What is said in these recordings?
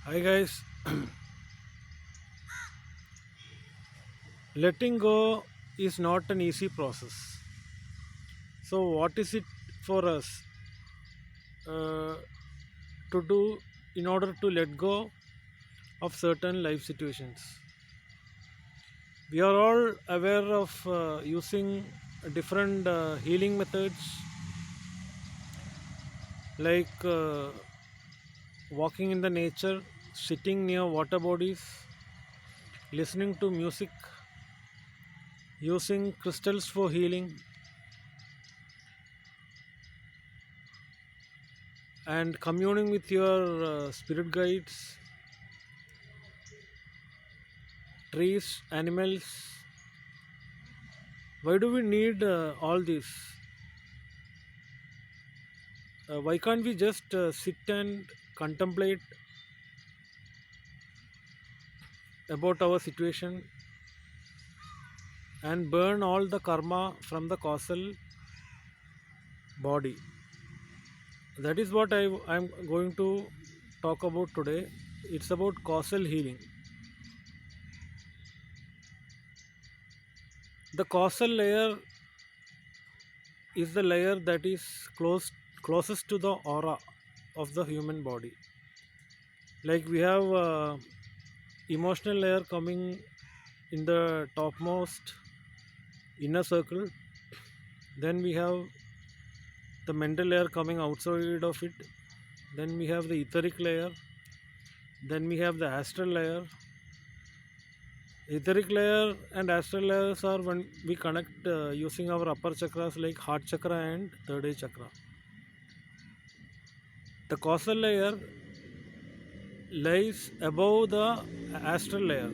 Hi guys, letting go is not an easy process. So, what is it for us uh, to do in order to let go of certain life situations? We are all aware of using different healing methods like walking in the nature, sitting near water bodies, listening to music, using crystals for healing, and communing with your spirit guides, trees, animals. Why do we need all this? Why can't we just sit and contemplate about our situation and burn all the karma from the causal body? That is what I'm going to talk about today. It's about causal healing. The causal layer is the layer that is closest to the aura of the human body. Like we have emotional layer coming in the topmost inner circle, then we have the mental layer coming outside of it, then we have the etheric layer, then we have the astral layer. Etheric layer and astral layers are when we connect using our upper chakras like heart chakra and third eye chakra. The causal layer lies above the astral layer,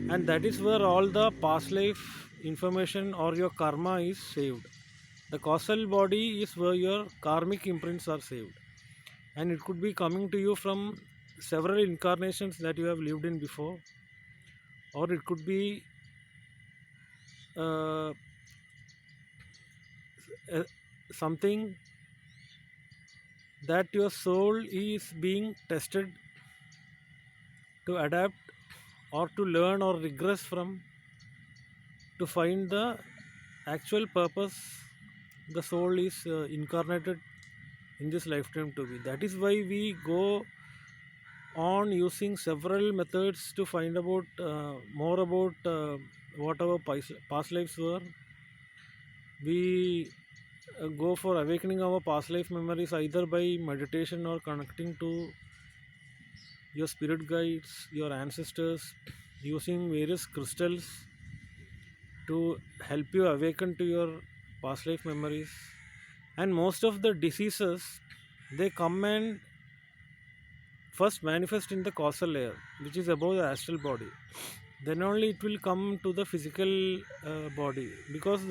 and that is where all the past life information or your karma is saved. The causal body is where your karmic imprints are saved, and it could be coming to you from several incarnations that you have lived in before, or it could be uh, uh, something that your soul is being tested to adapt or to learn or regress from, to find the actual purpose the soul is incarnated in this lifetime to be. That is why we go on using several methods to find about more about what our past lives were. We go for awakening our past life memories either by meditation or connecting to your spirit guides, your ancestors, using various crystals to help you awaken to your past life memories. And most of the diseases, they come and first manifest in the causal layer, which is above the astral body. Then only it will come to the physical body. Because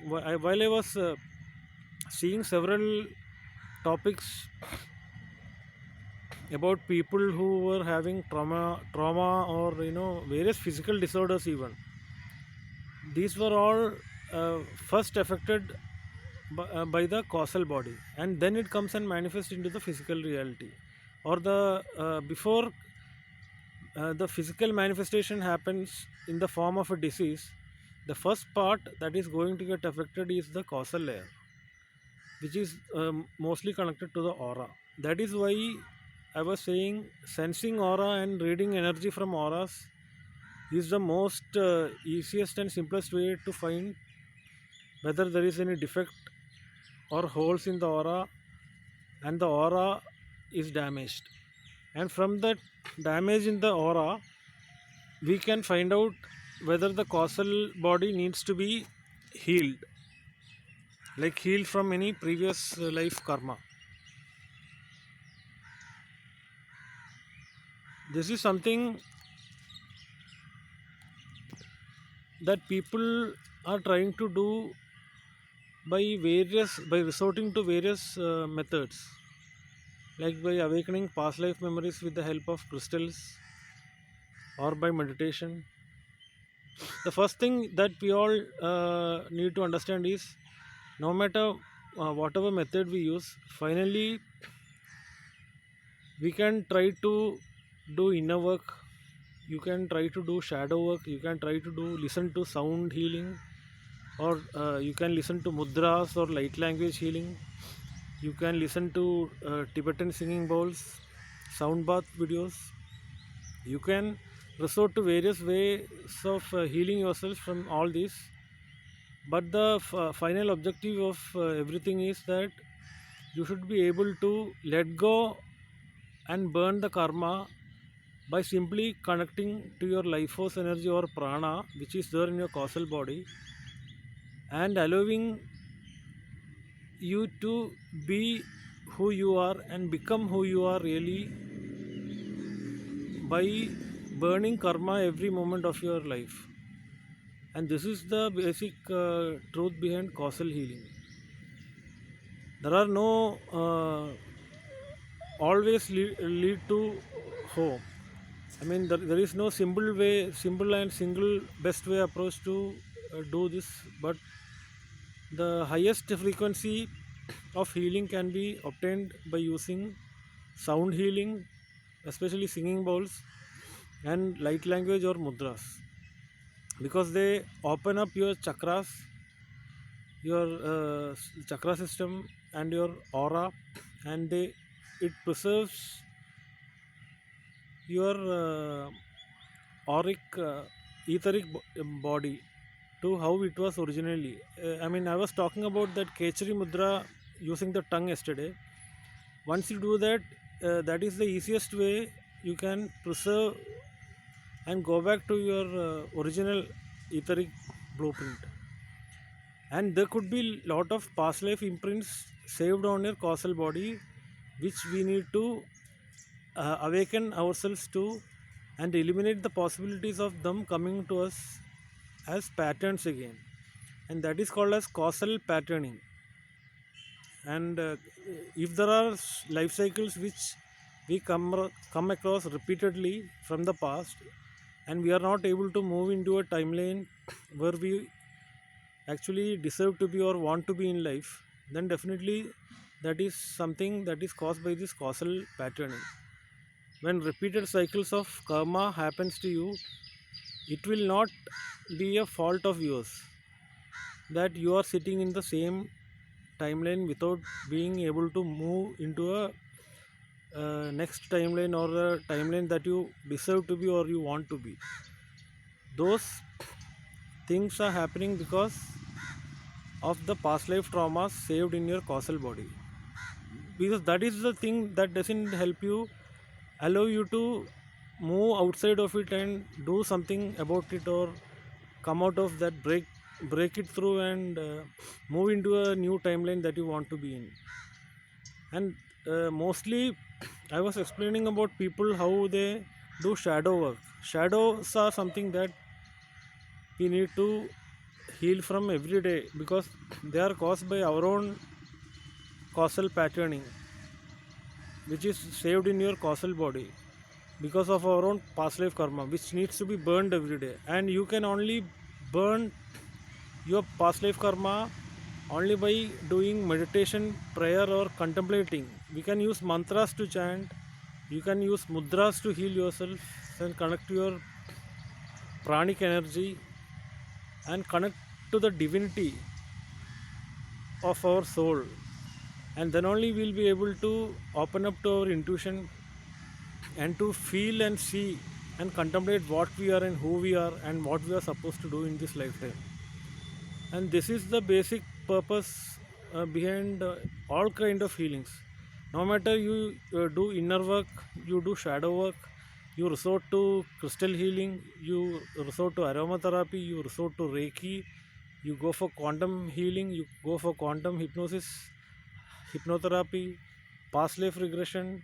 while I was seeing several topics about people who were having trauma, or various physical disorders, even these were all first affected by the causal body, and then it comes and manifests into the physical reality, or the before the physical manifestation happens in the form of a disease. The first part that is going to get affected is the causal layer, which is mostly connected to the aura. That is why I was saying sensing aura and reading energy from auras is the most easiest and simplest way to find whether there is any defect or holes in the aura, and the aura is damaged. And from that damage in the aura, we can find out whether the causal body needs to be healed, like healed from any previous life karma. This is something that people are trying to do by resorting to various methods, like by awakening past life memories with the help of crystals or by meditation. The first thing that we all need to understand is, no matter whatever method we use, finally We can try to do inner work, you can try to do shadow work, you can try to do listen to sound healing, or you can listen to mudras or light language healing. You can listen to Tibetan singing bowls, sound bath videos. You can resort to various ways of healing yourself from all these. But the final objective of everything is that you should be able to let go and burn the karma by simply connecting to your life force energy or prana, which is there in your causal body, and allowing you to be who you are and become who you are really by burning karma every moment of your life. And this is the basic truth behind causal healing. There are no always lead to home. I mean, there is no simple and single best way approach to do this, but the highest frequency of healing can be obtained by using sound healing, especially singing bowls and light language or mudras, because they open up your chakras, your chakra system and your aura, and it preserves your auric etheric body to how it was originally. I mean, I was talking about that Kechari Mudra using the tongue yesterday. Once you do that, that is the easiest way you can preserve and go back to your original etheric blueprint. And there could be lot of past life imprints saved on your causal body, which we need to awaken ourselves to and eliminate the possibilities of them coming to us as patterns again, and that is called as causal patterning. And if there are life cycles which we come across repeatedly from the past, and we are not able to move into a timeline where we actually deserve to be or want to be in life, then definitely that is something that is caused by this causal patterning. When repeated cycles of karma happens to you, it will not be a fault of yours that you are sitting in the same timeline without being able to move into a next timeline or a timeline that you deserve to be or you want to be. Those things are happening because of the past life traumas saved in your causal body, because that is the thing that doesn't help you, allow you to move outside of it and do something about it, or come out of that, break it through and move into a new timeline that you want to be in. And mostly I was explaining about people how they do shadow work. Shadows are something that we need to heal from every day, because they are caused by our own causal patterning, which is saved in your causal body because of our own past life karma, which needs to be burned every day. And you can only burn your past life karma only by doing meditation, prayer, or contemplating. We can use mantras to chant, you can use mudras to heal yourself and connect to your pranic energy and connect to the divinity of our soul, and then only we'll be able to open up to our intuition and to feel and see and contemplate what we are and who we are and what we are supposed to do in this lifetime. And this is the basic purpose behind all kind of healings. No matter you do inner work, you do shadow work, you resort to crystal healing, you resort to aromatherapy, you resort to reiki, you go for quantum healing, you go for quantum hypnosis, hypnotherapy, past life regression,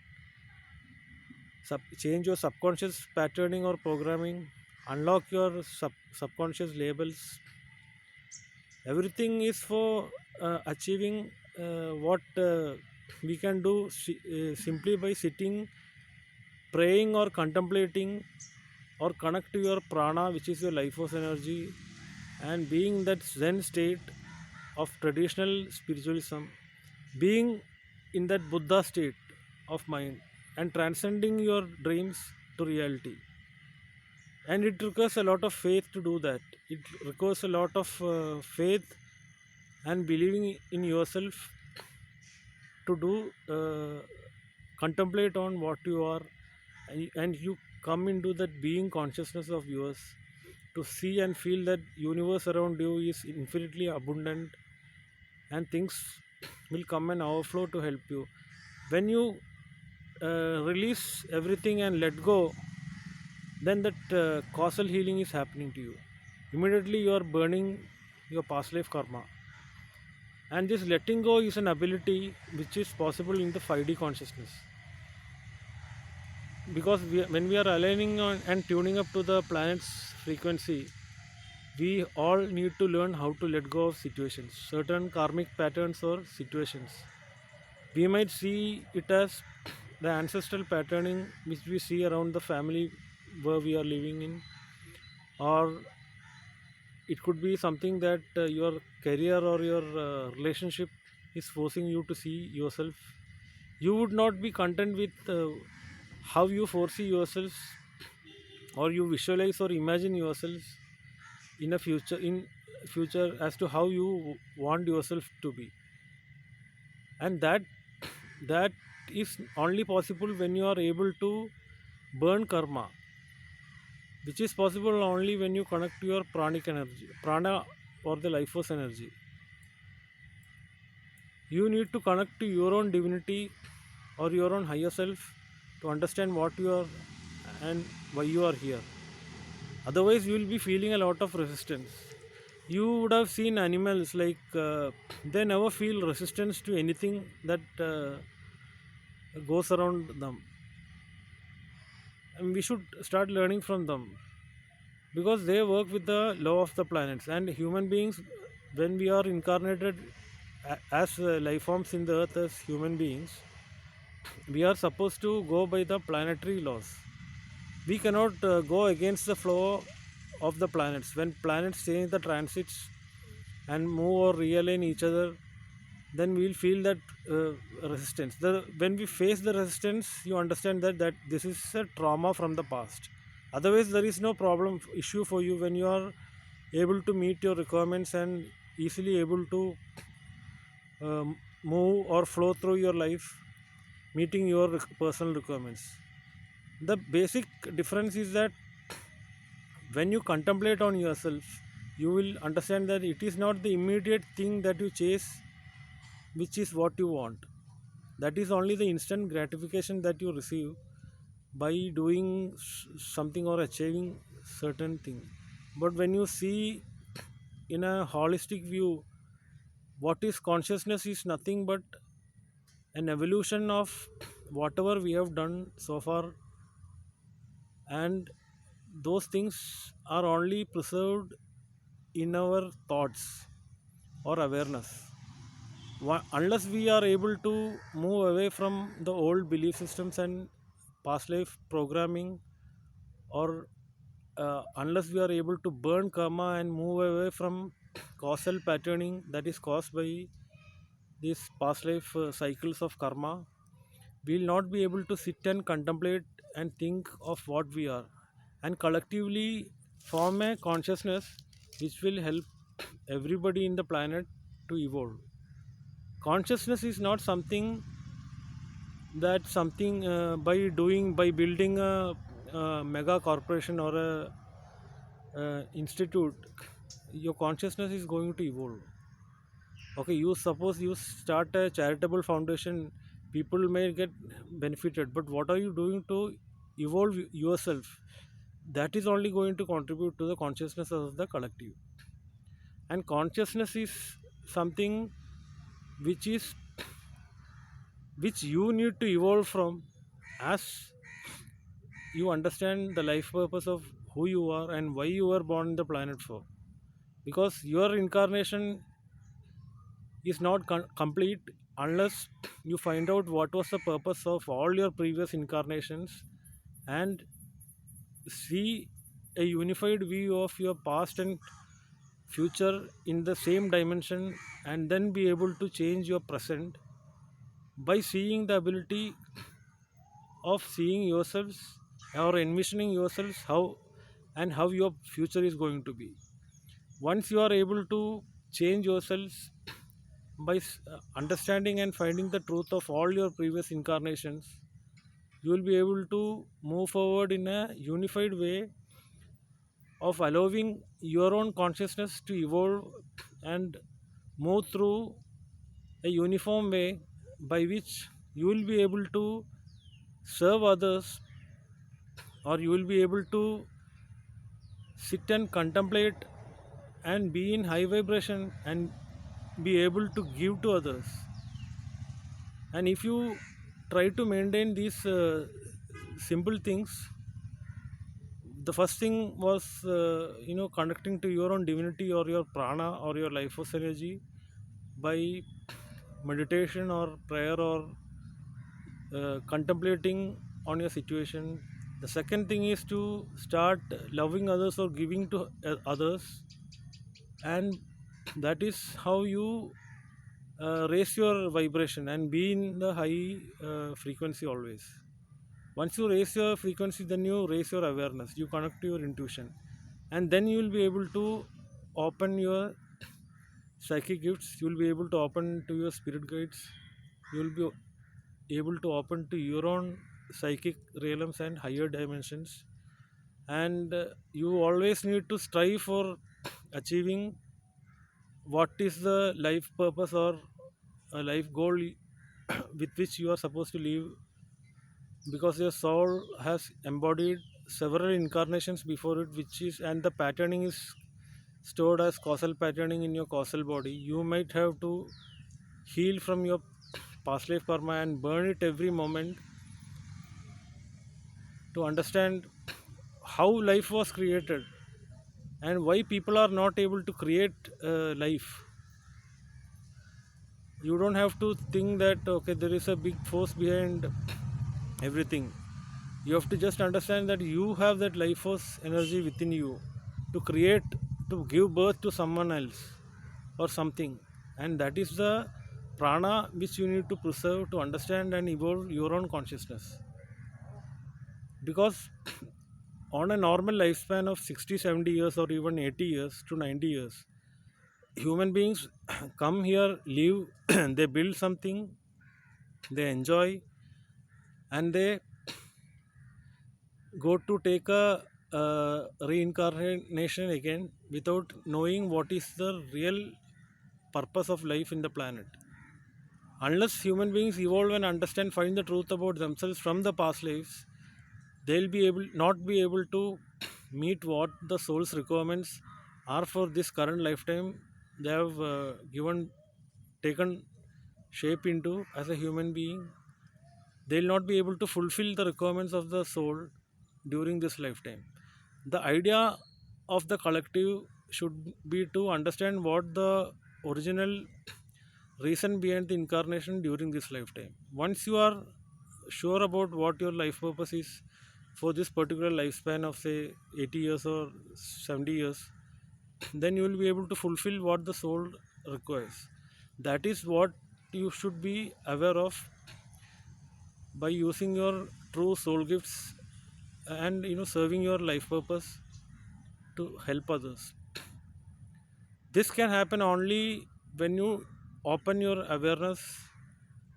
change your subconscious patterning or programming, unlock your subconscious labels. Everything is for achieving what we can do simply by sitting, praying, or contemplating, or connect to your prana, which is your life force energy, and being in that zen state of traditional spiritualism, being in that buddha state of mind, and transcending your dreams to reality. And it requires a lot of faith to do that. It requires a lot of faith and believing in yourself to do contemplate on what you are, and you come into that being consciousness of yours to see and feel that universe around you is infinitely abundant, and things will come and overflow to help you. When you release everything and let go, then that causal healing is happening to you. Immediately you are burning your past life karma. And this letting go is an ability which is possible in the 5D consciousness, because when we are aligning on and tuning up to the planet's frequency, we all need to learn how to let go of situations, certain karmic patterns or situations. We might see it as the ancestral patterning which we see around the family where we are living in, or it could be something that your career or your relationship is forcing you to see yourself. You would not be content with how you foresee yourselves, or you visualize or imagine yourselves in future as to how you want yourself to be. And that is only possible when you are able to burn karma, which is possible only when you connect to your pranic energy, prana, or the life force energy. You need to connect to your own divinity or your own higher self to understand what you are and why you are here. Otherwise, you will be feeling a lot of resistance. You would have seen animals like they never feel resistance to anything that goes around them. And we should start learning from them, because they work with the law of the planets. And human beings, when we are incarnated as life forms in the earth as human beings, we are supposed to go by the planetary laws. We cannot go against the flow of the planets. When planets change the transits and move or realign each other, then we will feel that resistance. When we face the resistance, you understand that this is a trauma from the past. Otherwise, there is no problem issue for you when you are able to meet your requirements and easily able to move or flow through your life, meeting your personal requirements. The basic difference is that when you contemplate on yourself, you will understand that it is not the immediate thing that you chase which is what you want. That is only the instant gratification that you receive by doing something or achieving certain thing. But when you see in a holistic view, what is consciousness is nothing but an evolution of whatever we have done so far, and those things are only preserved in our thoughts or awareness. Unless we are able to move away from the old belief systems and past life programming, or unless we are able to burn karma and move away from causal patterning that is caused by these past life cycles of karma, we will not be able to sit and contemplate and think of what we are, and collectively form a consciousness which will help everybody in the planet to evolve. Consciousness is not something that something by building a mega corporation or a institute, your consciousness is going to evolve. Okay, you suppose you start a charitable foundation, people may get benefited, but what are you doing to evolve yourself? That is only going to contribute to the consciousness of the collective. And consciousness is something which is which you need to evolve from, as you understand the life purpose of who you are and why you were born on the planet for. Because your incarnation is not complete unless you find out what was the purpose of all your previous incarnations, and see a unified view of your past and future in the same dimension, and then be able to change your present by seeing the ability of seeing yourselves or envisioning yourselves how your future is going to be. Once you are able to change yourselves by understanding and finding the truth of all your previous incarnations, you will be able to move forward in a unified way of allowing your own consciousness to evolve and move through a uniform way by which you will be able to serve others, or you will be able to sit and contemplate and be in high vibration and be able to give to others. And if you try to maintain these simple things, the first thing was connecting to your own divinity or your prana or your life force energy by meditation or prayer or contemplating on your situation. The second thing is to start loving others or giving to others, and that is how you raise your vibration and be in the high frequency always. Once you raise your frequency, then you raise your awareness, you connect to your intuition, and then you will be able to open your psychic gifts, you will be able to open to your spirit guides, you will be able to open to your own psychic realms and higher dimensions. And you always need to strive for achieving what is the life purpose or a life goal with which you are supposed to live, because your soul has embodied several incarnations before it, which is, and the patterning is stored as causal patterning in your causal body. You might have to heal from your past life karma and burn it every moment to understand how life was created and why people are not able to create life. You don't have to think that okay, there is a big force behind everything. You have to just understand that you have that life force energy within you to create, to give birth to someone else or something, and that is the prana which you need to preserve to understand and evolve your own consciousness. Because on a normal lifespan of 60, 70 years or even 80 years to 90 years, human beings come here, live, they build something, they enjoy, and they go to take a reincarnation again without knowing what is the real purpose of life in the planet. Unless human beings evolve and understand, find the truth about themselves from the past lives, they'll be able not be able to meet what the soul's requirements are for this current lifetime they have given taken shape into as a human being. They'll not be able to fulfill the requirements of the soul during this lifetime. The idea of the collective should be to understand what the original reason behind the incarnation during this lifetime. Once you are sure about what your life purpose is for this particular lifespan of say 80 years or 70 years, then you will be able to fulfill what the soul requires. That is what you should be aware of by using your true soul gifts and serving your life purpose to help others. This can happen only when you open your awareness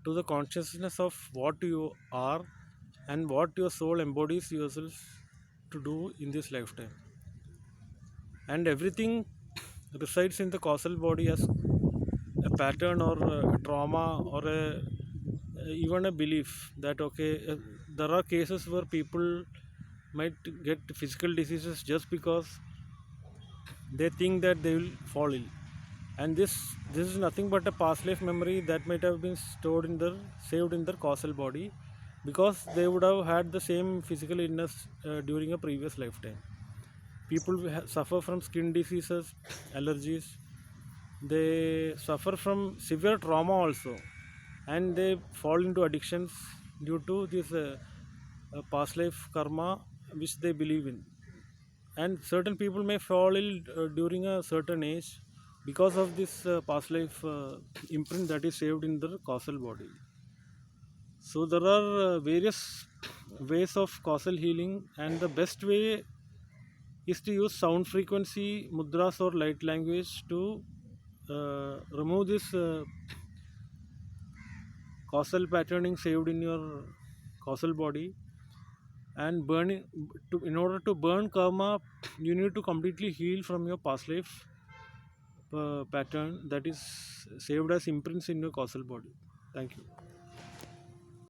to the consciousness of what you are and what your soul embodies yourself to do in this lifetime. And everything resides in the causal body as a pattern or a trauma or even a belief that okay, there are cases where people might get physical diseases just because they think that they will fall ill, and this is nothing but a past life memory that might have been stored in their saved in their causal body, because they would have had the same physical illness during a previous lifetime. People suffer from skin diseases, allergies, they suffer from severe trauma also, and they fall into addictions due to this past life karma which they believe in. And certain people may fall ill during a certain age because of this past life imprint that is saved in their causal body. So there are various ways of causal healing, and the best way is to use sound frequency, mudras, or light language to remove this causal patterning saved in your causal body. And burning in order to burn karma, you need to completely heal from your past life pattern that is saved as imprints in your causal body. Thank you.